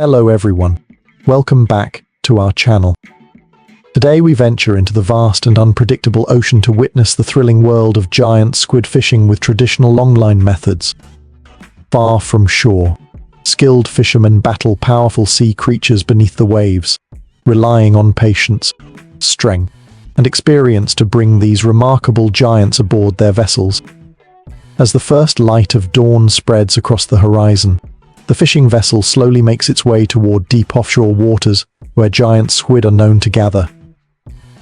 Hello everyone, welcome back to our channel. Today we venture into the vast and unpredictable ocean to witness the thrilling world of giant squid fishing with traditional longline methods. Far from shore, skilled fishermen battle powerful sea creatures beneath the waves, relying on patience, strength, and experience to bring these remarkable giants aboard their vessels. As the first light of dawn spreads across the horizon, the fishing vessel slowly makes its way toward deep offshore waters where giant squid are known to gather.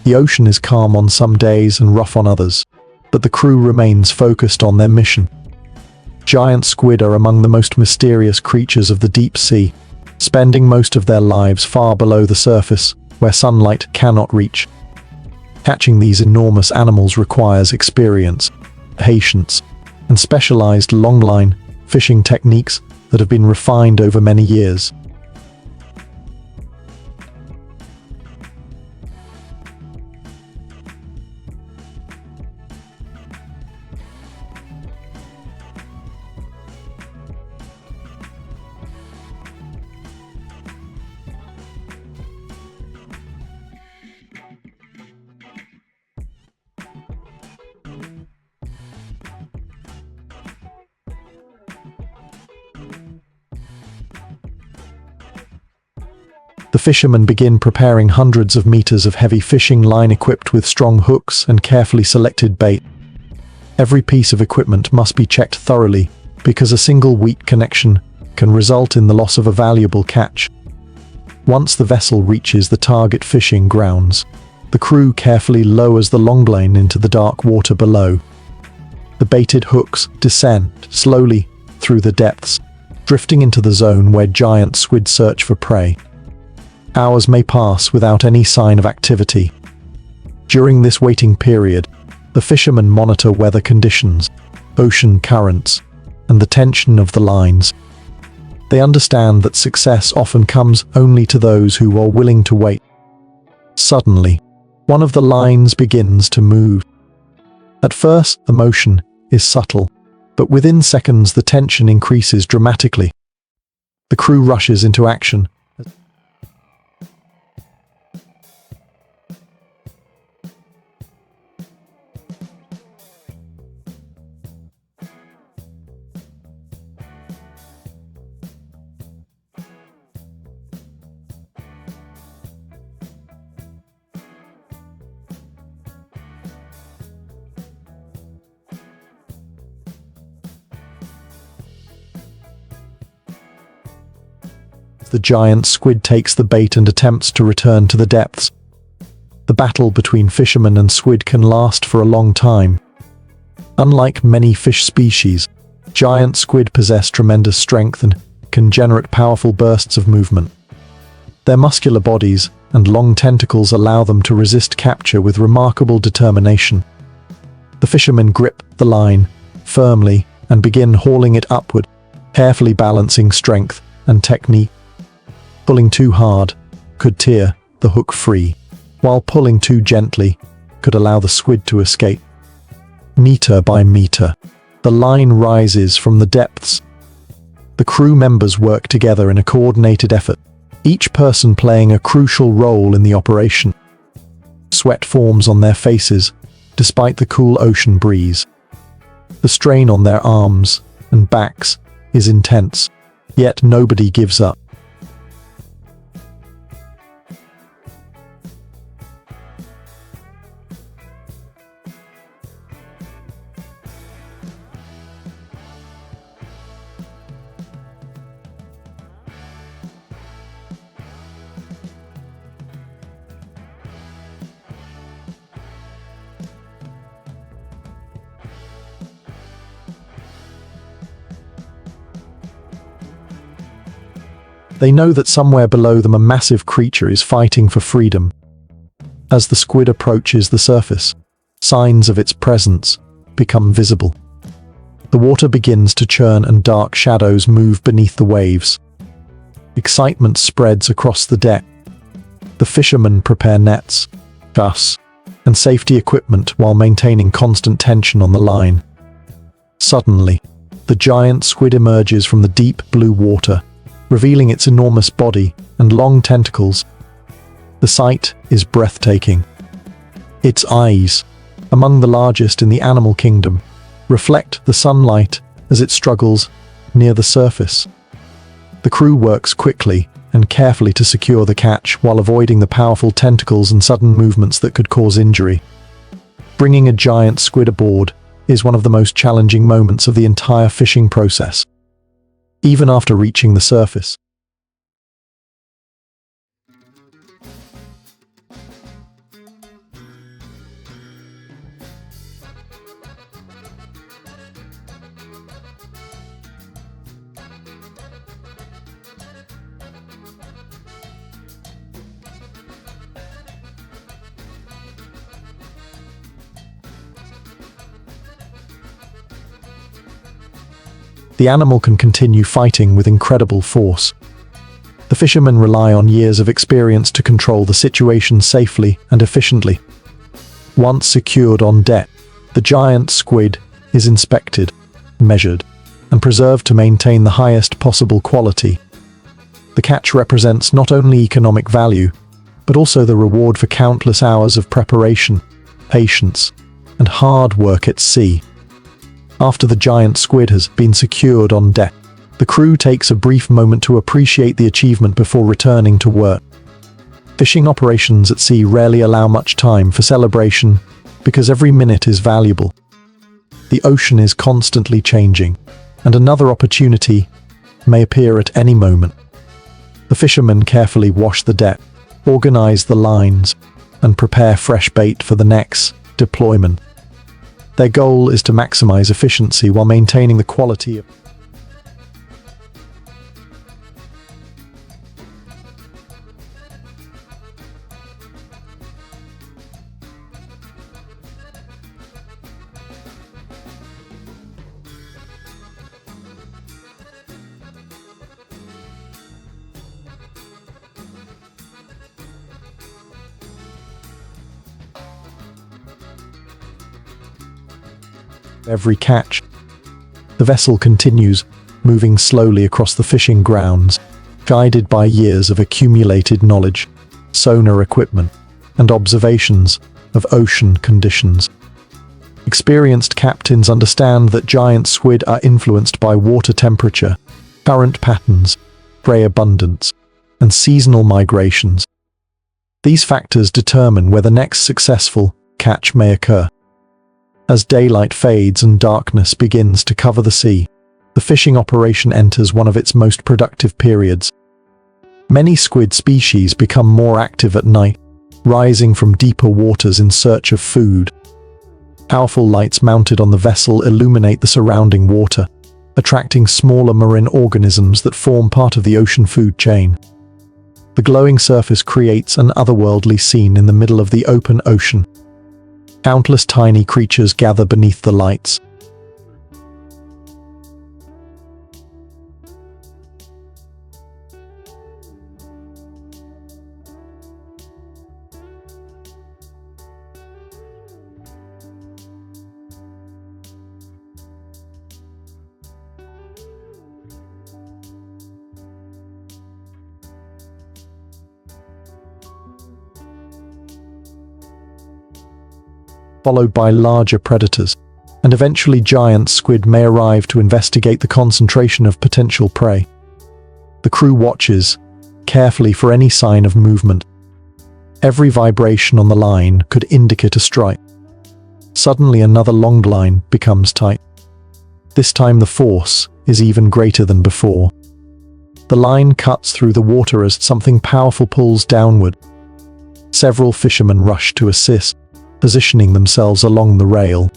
The ocean is calm on some days and rough on others, but the crew remains focused on their mission. Giant squid are among the most mysterious creatures of the deep sea, spending most of their lives far below the surface, where sunlight cannot reach. Catching these enormous animals requires experience, patience, and specialized longline fishing techniques that have been refined over many years. The fishermen begin preparing hundreds of meters of heavy fishing line equipped with strong hooks and carefully selected bait. Every piece of equipment must be checked thoroughly because a single weak connection can result in the loss of a valuable catch. Once the vessel reaches the target fishing grounds, the crew carefully lowers the longline into the dark water below. The baited hooks descend slowly through the depths, drifting into the zone where giant squid search for prey. Hours may pass without any sign of activity. During this waiting period, the fishermen monitor weather conditions, ocean currents, and the tension of the lines. They understand that success often comes only to those who are willing to wait. Suddenly, one of the lines begins to move. At first, the motion is subtle, but within seconds the tension increases dramatically. The crew rushes into action. The giant squid takes the bait and attempts to return to the depths. The battle between fishermen and squid can last for a long time. Unlike many fish species, giant squid possess tremendous strength and can generate powerful bursts of movement. Their muscular bodies and long tentacles allow them to resist capture with remarkable determination. The fishermen grip the line firmly and begin hauling it upward, carefully balancing strength and technique. Pulling too hard could tear the hook free, while pulling too gently could allow the squid to escape. Meter by meter, the line rises from the depths. The crew members work together in a coordinated effort, each person playing a crucial role in the operation. Sweat forms on their faces, despite the cool ocean breeze. The strain on their arms and backs is intense, yet nobody gives up. They know that somewhere below them a massive creature is fighting for freedom. As the squid approaches the surface, signs of its presence become visible. The water begins to churn and dark shadows move beneath the waves. Excitement spreads across the deck. The fishermen prepare nets, gus, and safety equipment while maintaining constant tension on the line. Suddenly, the giant squid emerges from the deep blue water, revealing its enormous body and long tentacles. The sight is breathtaking. Its eyes, among the largest in the animal kingdom, reflect the sunlight as it struggles near the surface. The crew works quickly and carefully to secure the catch while avoiding the powerful tentacles and sudden movements that could cause injury. Bringing a giant squid aboard is one of the most challenging moments of the entire fishing process. Even after reaching the surface, the animal can continue fighting with incredible force. The fishermen rely on years of experience to control the situation safely and efficiently. Once secured on deck, the giant squid is inspected, measured, and preserved to maintain the highest possible quality. The catch represents not only economic value, but also the reward for countless hours of preparation, patience, and hard work at sea. After the giant squid has been secured on deck, the crew takes a brief moment to appreciate the achievement before returning to work. Fishing operations at sea rarely allow much time for celebration because every minute is valuable. The ocean is constantly changing, and another opportunity may appear at any moment. The fishermen carefully wash the deck, organize the lines, and prepare fresh bait for the next deployment. Their goal is to maximize efficiency while maintaining the quality of every catch. The vessel continues, moving slowly across the fishing grounds, guided by years of accumulated knowledge, sonar equipment, and observations of ocean conditions. Experienced captains understand that giant squid are influenced by water temperature, current patterns, prey abundance, and seasonal migrations. These factors determine where the next successful catch may occur. As daylight fades and darkness begins to cover the sea, the fishing operation enters one of its most productive periods. Many squid species become more active at night, rising from deeper waters in search of food. Powerful lights mounted on the vessel illuminate the surrounding water, attracting smaller marine organisms that form part of the ocean food chain. The glowing surface creates an otherworldly scene in the middle of the open ocean. Countless tiny creatures gather beneath the lights. Followed by larger predators, and eventually giant squid may arrive to investigate the concentration of potential prey. The crew watches carefully for any sign of movement. Every vibration on the line could indicate a strike. Suddenly another long line becomes tight. This time the force is even greater than before. The line cuts through the water as something powerful pulls downward. Several fishermen rush to assist, positioning themselves along the rail.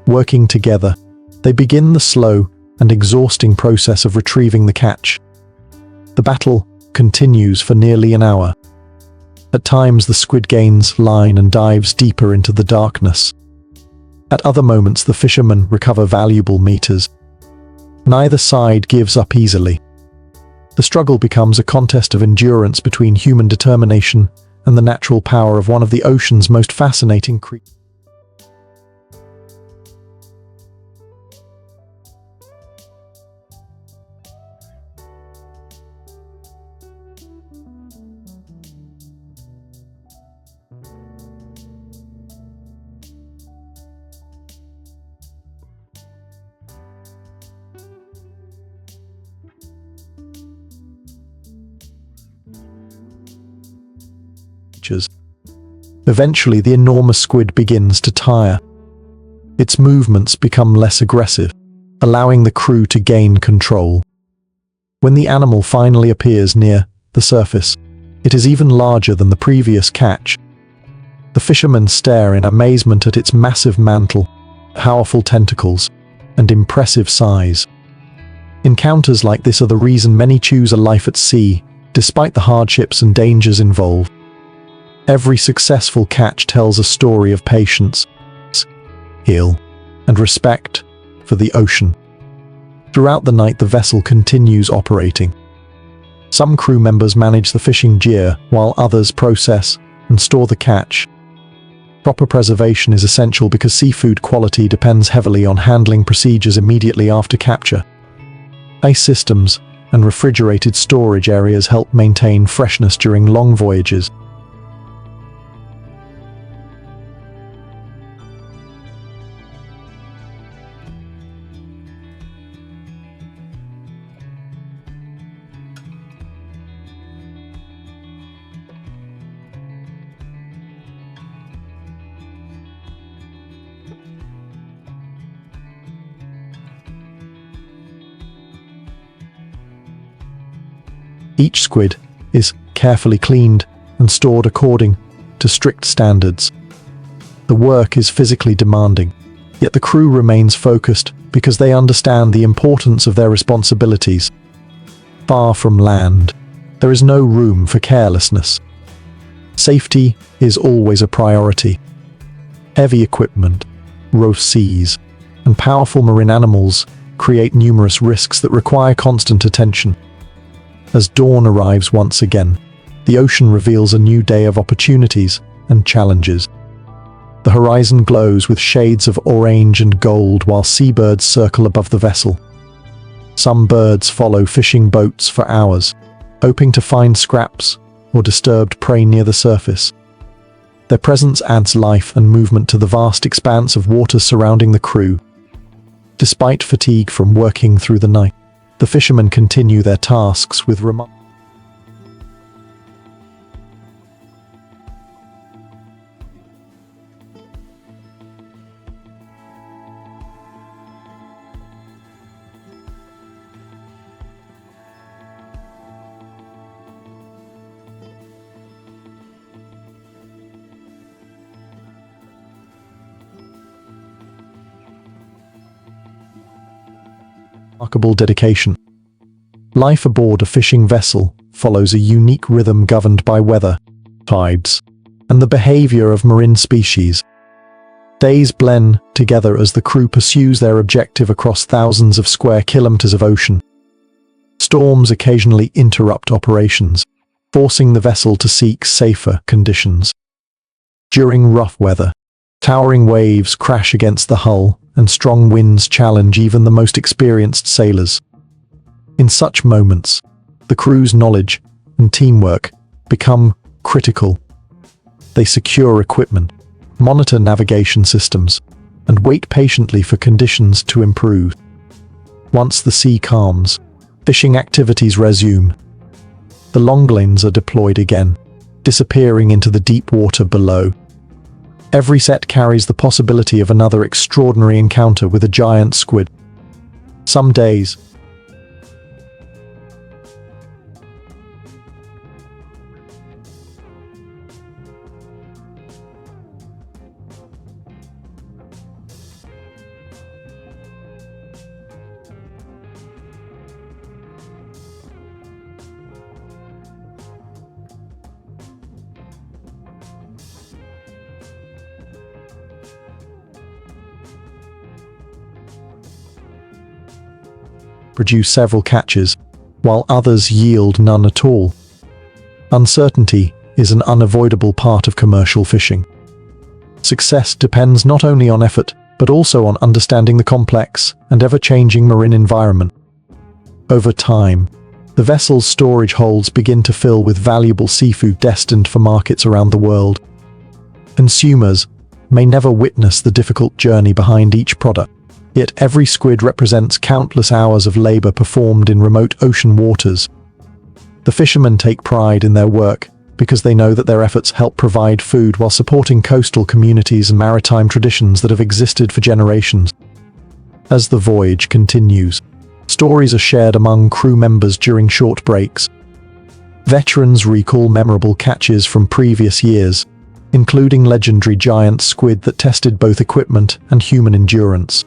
Working together, they begin the slow and exhausting process of retrieving the catch. The battle continues for nearly an hour. At times the squid gains line and dives deeper into the darkness. At other moments the fishermen recover valuable meters. Neither side gives up easily. The struggle becomes a contest of endurance between human determination and the natural power of one of the ocean's most fascinating creatures. Eventually, the enormous squid begins to tire. Its movements become less aggressive, allowing the crew to gain control. When the animal finally appears near the surface, it is even larger than the previous catch. The fishermen stare in amazement at its massive mantle, powerful tentacles, and impressive size. Encounters like this are the reason many choose a life at sea, despite the hardships and dangers involved. Every successful catch tells a story of patience, skill, and respect for the ocean. Throughout the night, the vessel continues operating. Some crew members manage the fishing gear, while others process and store the catch. Proper preservation is essential because seafood quality depends heavily on handling procedures immediately after capture. Ice systems and refrigerated storage areas help maintain freshness during long voyages. Each squid is carefully cleaned and stored according to strict standards. The work is physically demanding, yet the crew remains focused because they understand the importance of their responsibilities. Far from land, there is no room for carelessness. Safety is always a priority. Heavy equipment, rough seas, and powerful marine animals create numerous risks that require constant attention. As dawn arrives once again, the ocean reveals a new day of opportunities and challenges. The horizon glows with shades of orange and gold while seabirds circle above the vessel. Some birds follow fishing boats for hours, hoping to find scraps or disturbed prey near the surface. Their presence adds life and movement to the vast expanse of water surrounding the crew. Despite fatigue from working through the night, the fishermen continue their tasks with remarkable dedication. Life aboard a fishing vessel follows a unique rhythm governed by weather, tides, and the behavior of marine species. Days blend together as the crew pursues their objective across thousands of square kilometers of ocean. Storms occasionally interrupt operations, forcing the vessel to seek safer conditions. During rough weather, towering waves crash against the hull, and strong winds challenge even the most experienced sailors. In such moments, the crew's knowledge and teamwork become critical. They secure equipment, monitor navigation systems, and wait patiently for conditions to improve. Once the sea calms, fishing activities resume. The longlines are deployed again, disappearing into the deep water below. Every set carries the possibility of another extraordinary encounter with a giant squid. Some days, produce several catches, while others yield none at all. Uncertainty is an unavoidable part of commercial fishing. Success depends not only on effort, but also on understanding the complex and ever-changing marine environment. Over time, the vessel's storage holds begin to fill with valuable seafood destined for markets around the world. Consumers may never witness the difficult journey behind each product, yet every squid represents countless hours of labor performed in remote ocean waters. The fishermen take pride in their work because they know that their efforts help provide food while supporting coastal communities and maritime traditions that have existed for generations. As the voyage continues, stories are shared among crew members during short breaks. Veterans recall memorable catches from previous years, including legendary giant squid that tested both equipment and human endurance.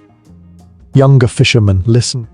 Younger fishermen listen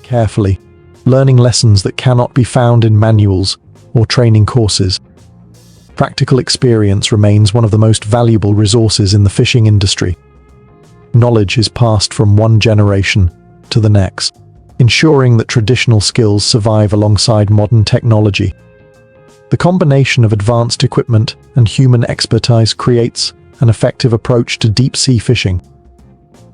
carefully, learning lessons that cannot be found in manuals or training courses. Practical experience remains one of the most valuable resources in the fishing industry. Knowledge is passed from one generation to the next, ensuring that traditional skills survive alongside modern technology. The combination of advanced equipment and human expertise creates an effective approach to deep-sea fishing.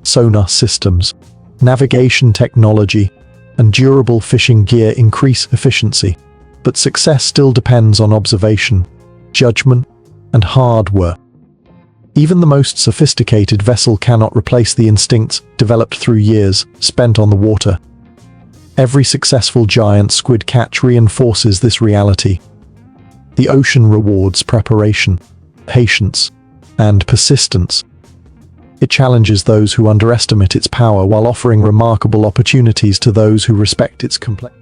Sonar systems, navigation technology, and durable fishing gear increase efficiency, but success still depends on observation, judgment, and hard work. Even the most sophisticated vessel cannot replace the instincts developed through years spent on the water. Every successful giant squid catch reinforces this reality. The ocean rewards preparation, patience, and persistence. It challenges those who underestimate its power while offering remarkable opportunities to those who respect its complexity.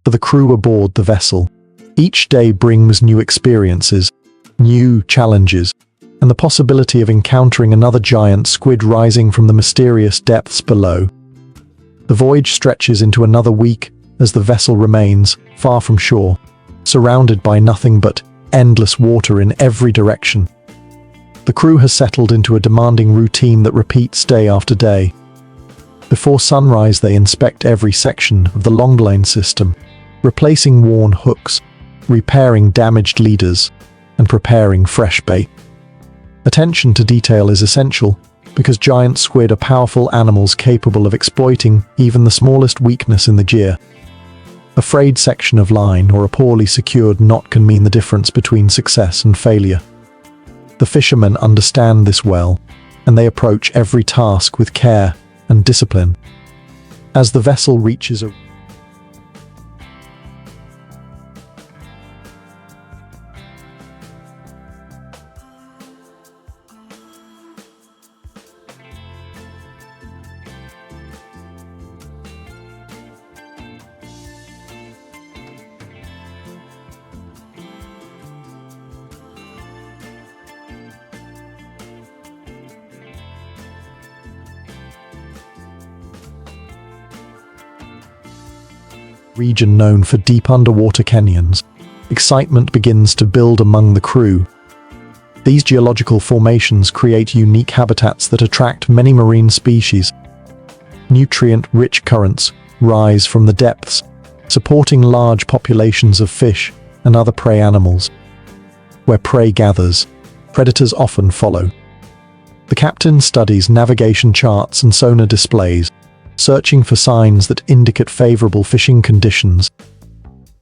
For the crew aboard the vessel, each day brings new experiences, new challenges, and the possibility of encountering another giant squid rising from the mysterious depths below. The voyage stretches into another week as the vessel remains far from shore, surrounded by nothing but endless water in every direction. The crew has settled into a demanding routine that repeats day after day. Before sunrise, they inspect every section of the longline system, replacing worn hooks, repairing damaged leaders, and preparing fresh bait. Attention to detail is essential because giant squid are powerful animals capable of exploiting even the smallest weakness in the gear. A frayed section of line or a poorly secured knot can mean the difference between success and failure. The fishermen understand this well, and they approach every task with care and discipline. As the vessel reaches a region known for deep underwater canyons, excitement begins to build among the crew. These geological formations create unique habitats that attract many marine species. Nutrient-rich currents rise from the depths, supporting large populations of fish and other prey animals. Where prey gathers, predators often follow. The captain studies navigation charts and sonar displays, searching for signs that indicate favorable fishing conditions.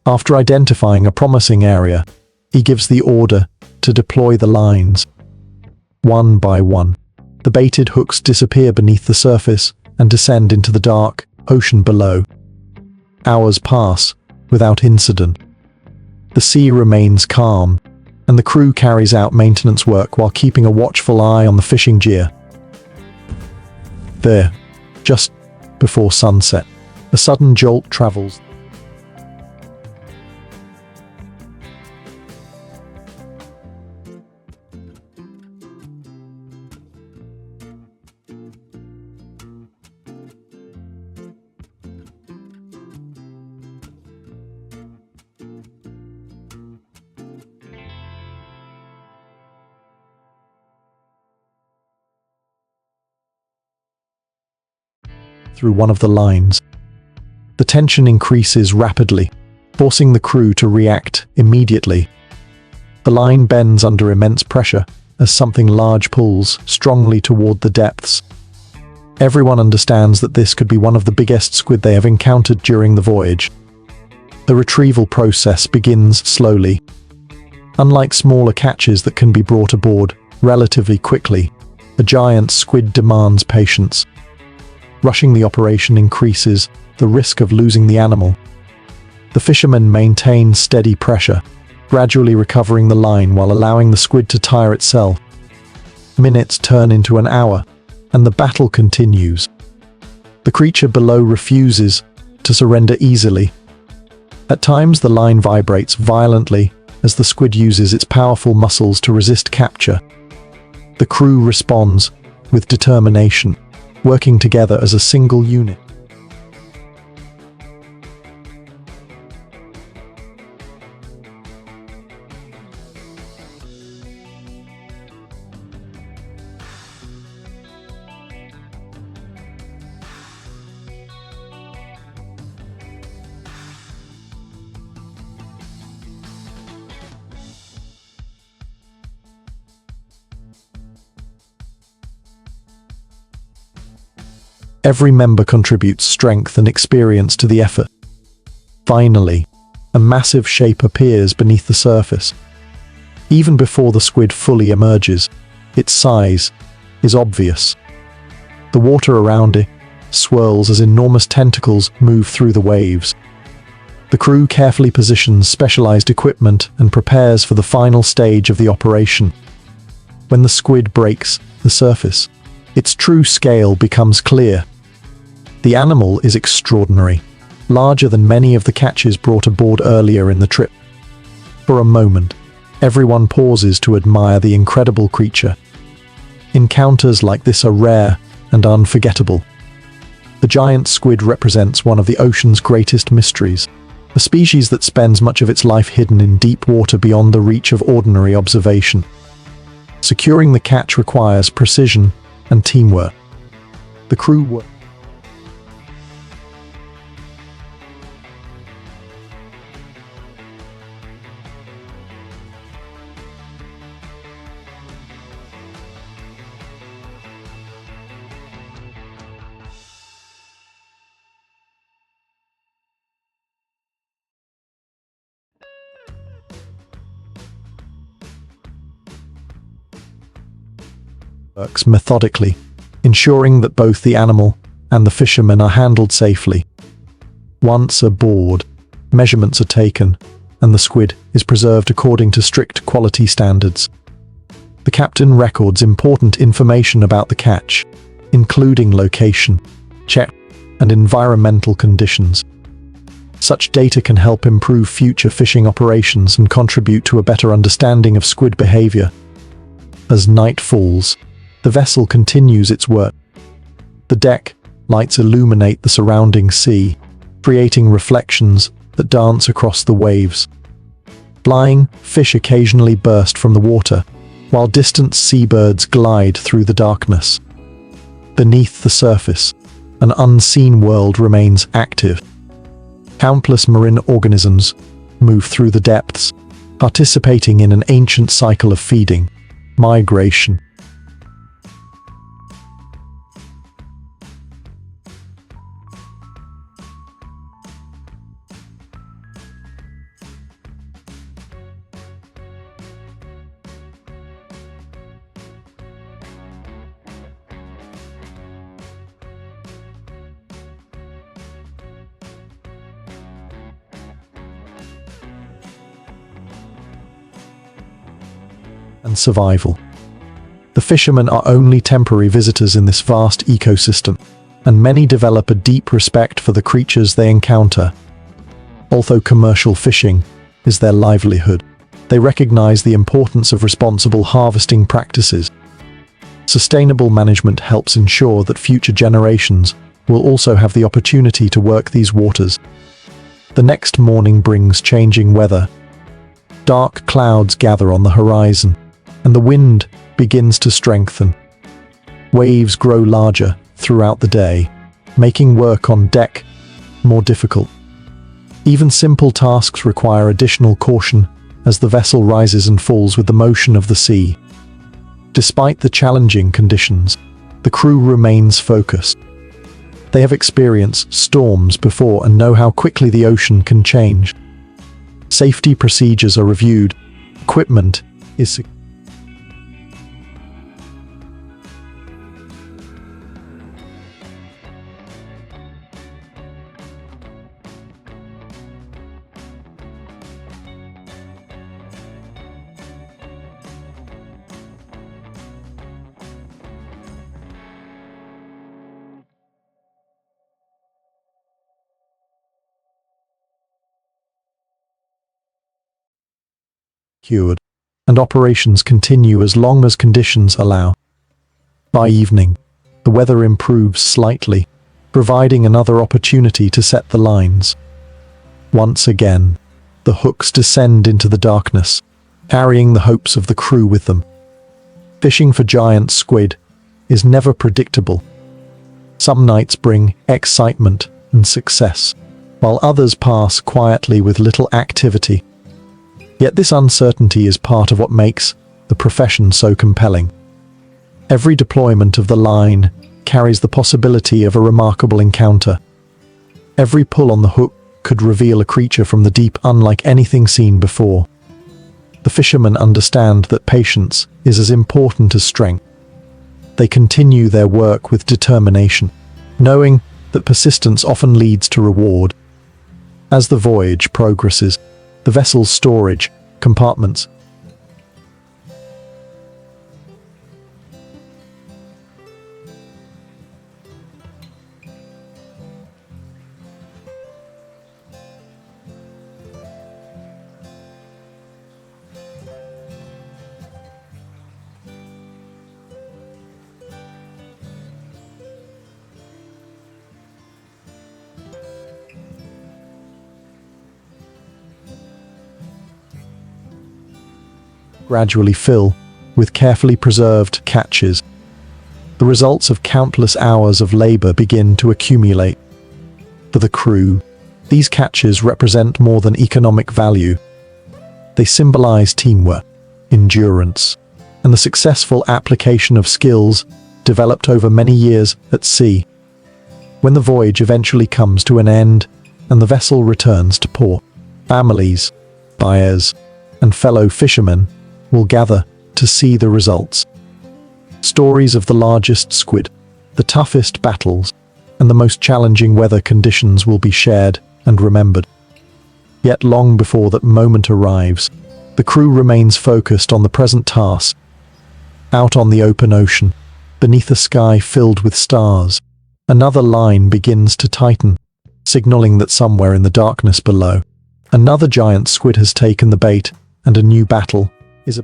After identifying a promising area, he gives the order to deploy the lines. One by one, the baited hooks disappear beneath the surface and descend into the dark ocean below. Hours pass without incident. The sea remains calm, and the crew carries out maintenance work while keeping a watchful eye on the fishing gear. There, just before sunset, a sudden jolt travels. through one of the lines. The tension increases rapidly, forcing the crew to react immediately. The line bends under immense pressure as something large pulls strongly toward the depths. Everyone understands that this could be one of the biggest squid they have encountered during the voyage. The retrieval process begins slowly. Unlike smaller catches that can be brought aboard relatively quickly, a giant squid demands patience. Rushing the operation increases the risk of losing the animal. The fishermen maintain steady pressure, gradually recovering the line while allowing the squid to tire itself. Minutes turn into an hour, and the battle continues. The creature below refuses to surrender easily. At times the line vibrates violently as the squid uses its powerful muscles to resist capture. The crew responds with determination, working together as a single unit. Every member contributes strength and experience to the effort. Finally, a massive shape appears beneath the surface. Even before the squid fully emerges, its size is obvious. The water around it swirls as enormous tentacles move through the waves. The crew carefully positions specialized equipment and prepares for the final stage of the operation. When the squid breaks the surface, its true scale becomes clear. The animal is extraordinary, larger than many of the catches brought aboard earlier in the trip. For a moment, everyone pauses to admire the incredible creature. Encounters like this are rare and unforgettable. The giant squid represents one of the ocean's greatest mysteries, a species that spends much of its life hidden in deep water beyond the reach of ordinary observation. Securing the catch requires precision and teamwork. The crew work works methodically, ensuring that both the animal and the fishermen are handled safely. Once aboard, measurements are taken, and the squid is preserved according to strict quality standards. The captain records important information about the catch, including location, check, and environmental conditions. Such data can help improve future fishing operations and contribute to a better understanding of squid behavior. As night falls, the vessel continues its work. The deck lights illuminate the surrounding sea, creating reflections that dance across the waves. Flying fish occasionally burst from the water, while distant seabirds glide through the darkness. Beneath the surface, an unseen world remains active. Countless marine organisms move through the depths, participating in an ancient cycle of feeding, migration, and survival. The fishermen are only temporary visitors in this vast ecosystem, and many develop a deep respect for the creatures they encounter. Although commercial fishing is their livelihood, they recognize the importance of responsible harvesting practices. Sustainable management helps ensure that future generations will also have the opportunity to work these waters. The next morning brings changing weather. Dark clouds gather on the horizon, and the wind begins to strengthen. Waves grow larger throughout the day, making work on deck more difficult. Even simple tasks require additional caution as the vessel rises and falls with the motion of the sea. Despite the challenging conditions, the crew remains focused. They have experienced storms before and know how quickly the ocean can change. Safety procedures are reviewed. Equipment is secured. And operations continue as long as conditions allow. By evening, the weather improves slightly, providing another opportunity to set the lines. Once again, the hooks descend into the darkness, carrying the hopes of the crew with them. Fishing for giant squid is never predictable. Some nights bring excitement and success, while others pass quietly with little activity. Yet this uncertainty is part of what makes the profession so compelling. Every deployment of the line carries the possibility of a remarkable encounter. Every pull on the hook could reveal a creature from the deep unlike anything seen before. The fishermen understand that patience is as important as strength. They continue their work with determination, knowing that persistence often leads to reward. As the voyage progresses, the vessel's storage compartments gradually fill with carefully preserved catches. The results of countless hours of labor begin to accumulate. For the crew, these catches represent more than economic value. They symbolize teamwork, endurance, and the successful application of skills developed over many years at sea. When the voyage eventually comes to an end and the vessel returns to port, families, buyers, and fellow fishermen will gather to see the results. Stories of the largest squid, the toughest battles, and the most challenging weather conditions will be shared and remembered. Yet long before that moment arrives, the crew remains focused on the present task. Out on the open ocean, beneath a sky filled with stars, another line begins to tighten, signaling that somewhere in the darkness below, another giant squid has taken the bait and a new battle is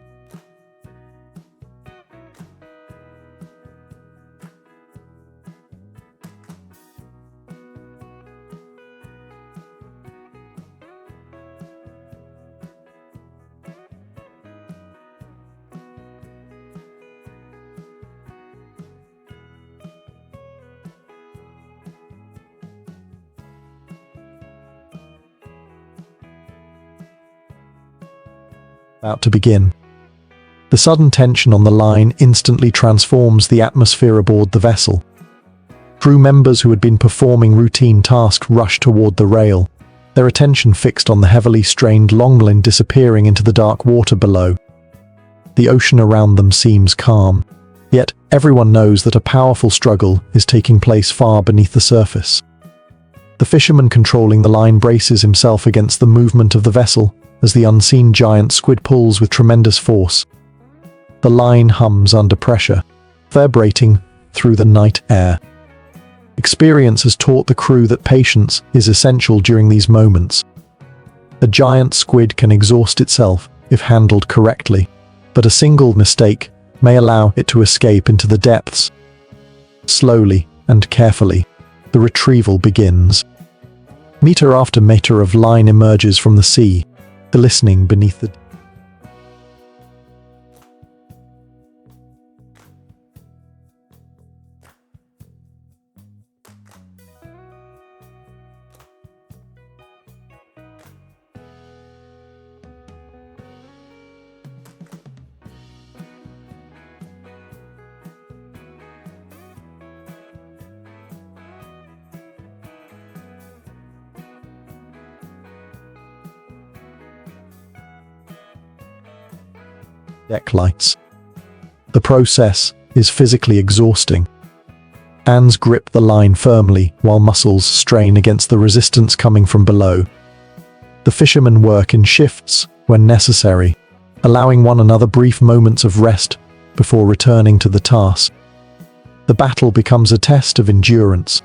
about to begin. The sudden tension on the line instantly transforms the atmosphere aboard the vessel. Crew members who had been performing routine tasks rush toward the rail, their attention fixed on the heavily strained Longline disappearing into the dark water below. The ocean around them seems calm, yet everyone knows that a powerful struggle is taking place far beneath the surface. The fisherman controlling the line braces himself against the movement of the vessel as the unseen giant squid pulls with tremendous force. The line hums under pressure, vibrating through the night air. Experience has taught the crew that patience is essential during these moments. A giant squid can exhaust itself if handled correctly, but a single mistake may allow it to escape into the depths. Slowly and carefully, the retrieval begins. Meter after meter of line emerges from the sea, glistening beneath the deck lights. The process is physically exhausting. Hands grip the line firmly while muscles strain against the resistance coming from below. The fishermen work in shifts when necessary, allowing one another brief moments of rest before returning to the task. The battle becomes a test of endurance.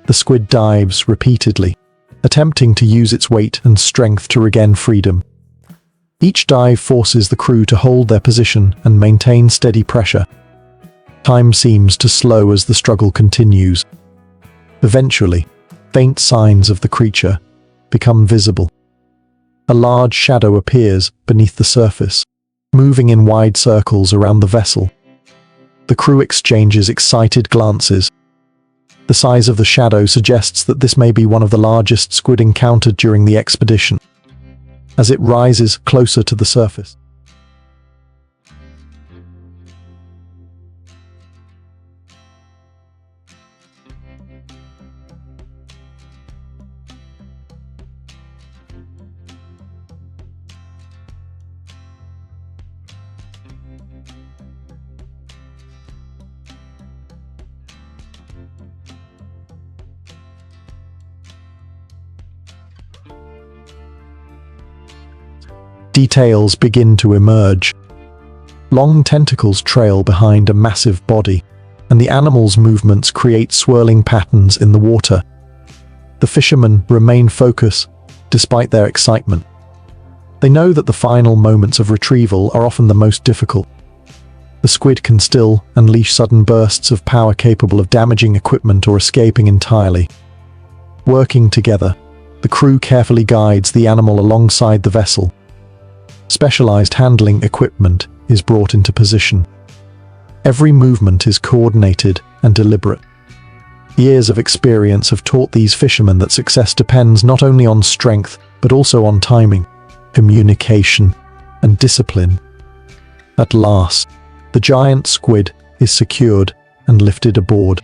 The squid dives repeatedly, attempting to use its weight and strength to regain freedom. Each dive forces the crew to hold their position and maintain steady pressure. Time seems to slow as the struggle continues. Eventually, faint signs of the creature become visible. A large shadow appears beneath the surface, moving in wide circles around the vessel. The crew exchanges excited glances. The size of the shadow suggests that this may be one of the largest squid encountered during the expedition. As it rises closer to the surface, details begin to emerge. Long tentacles trail behind a massive body, and the animal's movements create swirling patterns in the water. The fishermen remain focused despite their excitement. They know that the final moments of retrieval are often the most difficult. The squid can still unleash sudden bursts of power capable of damaging equipment or escaping entirely. Working together, the crew carefully guides the animal alongside the vessel. Specialized handling equipment is brought into position. Every movement is coordinated and deliberate. Years of experience have taught these fishermen that success depends not only on strength, but also on timing, communication, and discipline. At last, the giant squid is secured and lifted aboard.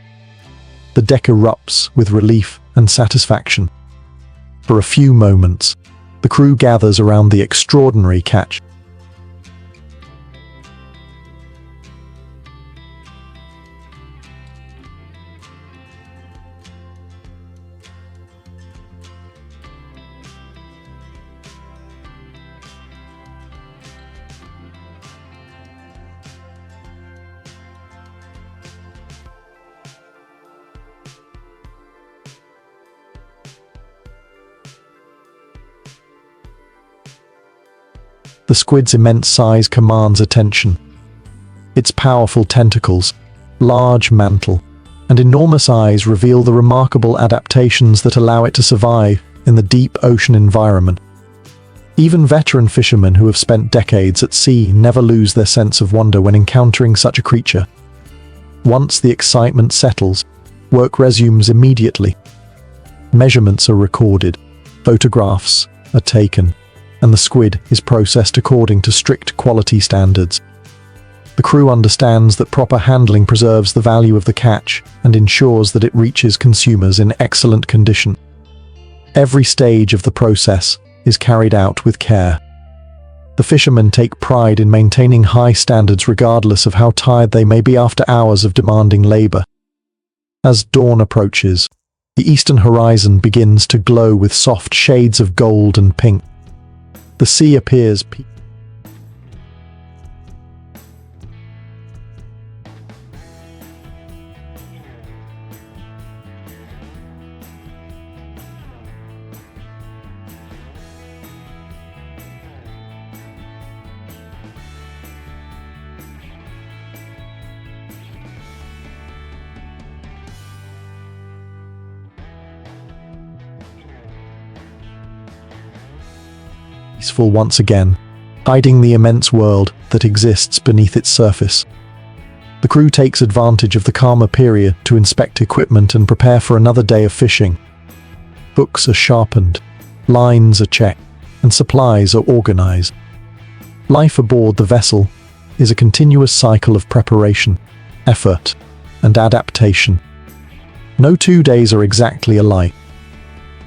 The deck erupts with relief and satisfaction. For a few moments, the crew gathers around the extraordinary catch. The squid's immense size commands attention. Its powerful tentacles, large mantle, and enormous eyes reveal the remarkable adaptations that allow it to survive in the deep ocean environment. Even veteran fishermen who have spent decades at sea never lose their sense of wonder when encountering such a creature. Once the excitement settles, work resumes immediately. Measurements are recorded, photographs are taken, and the squid is processed according to strict quality standards. The crew understands that proper handling preserves the value of the catch and ensures that it reaches consumers in excellent condition. Every stage of the process is carried out with care. The fishermen take pride in maintaining high standards regardless of how tired they may be after hours of demanding labor. As dawn approaches, the eastern horizon begins to glow with soft shades of gold and pink. The sea appears peaceful once again, hiding the immense world that exists beneath its surface. The crew takes advantage of the calmer period to inspect equipment and prepare for another day of fishing. Hooks are sharpened, lines are checked, and supplies are organized. Life aboard the vessel is a continuous cycle of preparation, effort, and adaptation. No 2 days are exactly alike.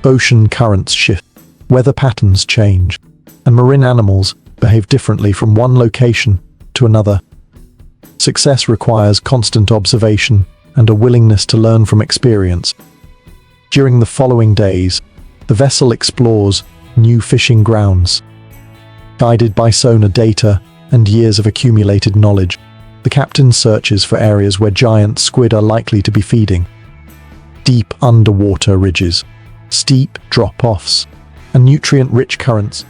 Ocean currents shift, weather patterns change, and marine animals behave differently from one location to another. Success requires constant observation and a willingness to learn from experience. During the following days, the vessel explores new fishing grounds. Guided by sonar data and years of accumulated knowledge, the captain searches for areas where giant squid are likely to be feeding. Deep underwater ridges, steep drop-offs, and nutrient-rich currents.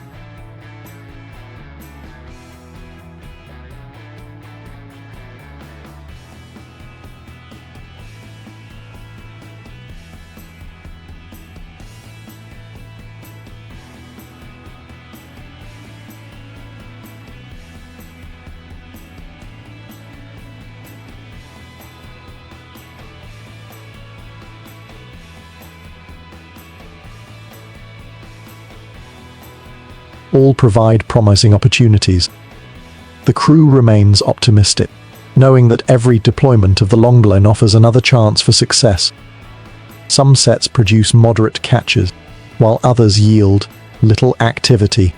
All provide promising opportunities. The crew remains optimistic, knowing that every deployment of the Longline offers another chance for success. Some sets produce moderate catches, while others yield little activity.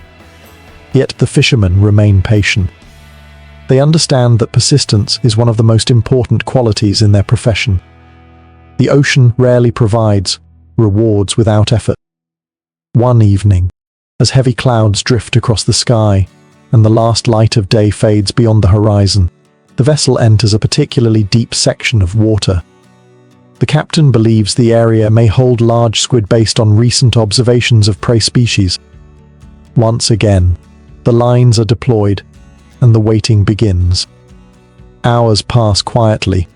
Yet the fishermen remain patient. They understand that persistence is one of the most important qualities in their profession. The ocean rarely provides rewards without effort. One evening, as heavy clouds drift across the sky and the last light of day fades beyond the horizon, the vessel enters a particularly deep section of water. The captain believes the area may hold large squid based on recent observations of prey species. Once again, the lines are deployed and the waiting begins. Hours pass quietly.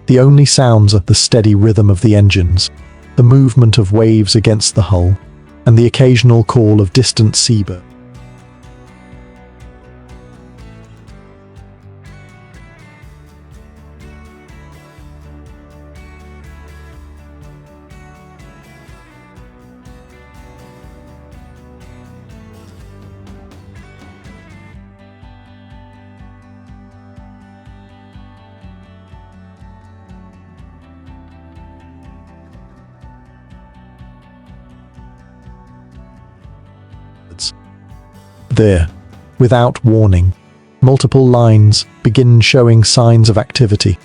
The only sounds are the steady rhythm of the engines, the movement of waves against the hull, and the occasional call of distant seabirds. There, without warning, multiple lines begin showing signs of activity.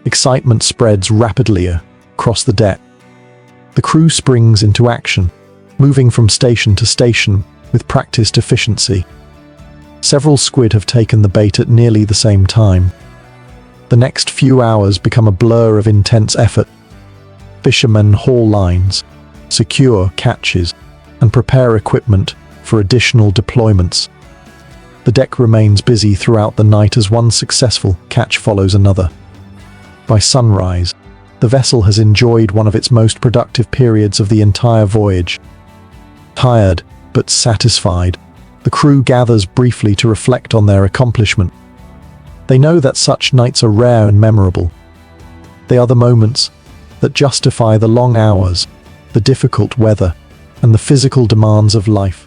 Excitement spreads rapidly across the deck. The crew springs into action, moving from station to station with practiced efficiency. Several squid have taken the bait at nearly the same time. The next few hours become a blur of intense effort. Fishermen haul lines, secure catches, and prepare equipment for additional deployments. The deck remains busy throughout the night as one successful catch follows another. By sunrise, the vessel has enjoyed one of its most productive periods of the entire voyage. Tired, but satisfied, the crew gathers briefly to reflect on their accomplishment. They know that such nights are rare and memorable. They are the moments that justify the long hours, the difficult weather, and the physical demands of life.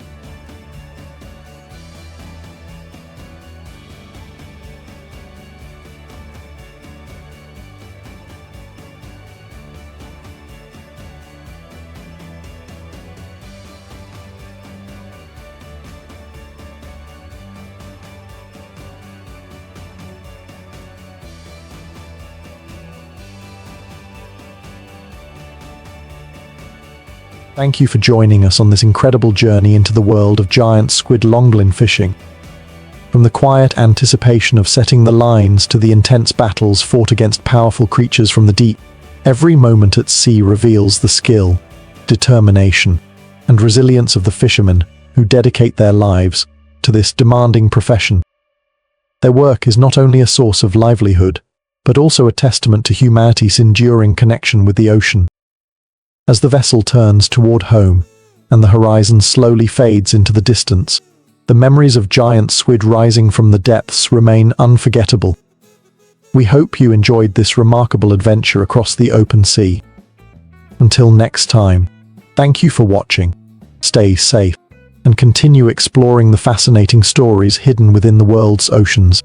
Thank you for joining us on this incredible journey into the world of giant squid longline fishing. From the quiet anticipation of setting the lines to the intense battles fought against powerful creatures from the deep, every moment at sea reveals the skill, determination, and resilience of the fishermen who dedicate their lives to this demanding profession. Their work is not only a source of livelihood, but also a testament to humanity's enduring connection with the ocean. As the vessel turns toward home, and the horizon slowly fades into the distance, the memories of giant squid rising from the depths remain unforgettable. We hope you enjoyed this remarkable adventure across the open sea. Until next time, thank you for watching, stay safe, and continue exploring the fascinating stories hidden within the world's oceans.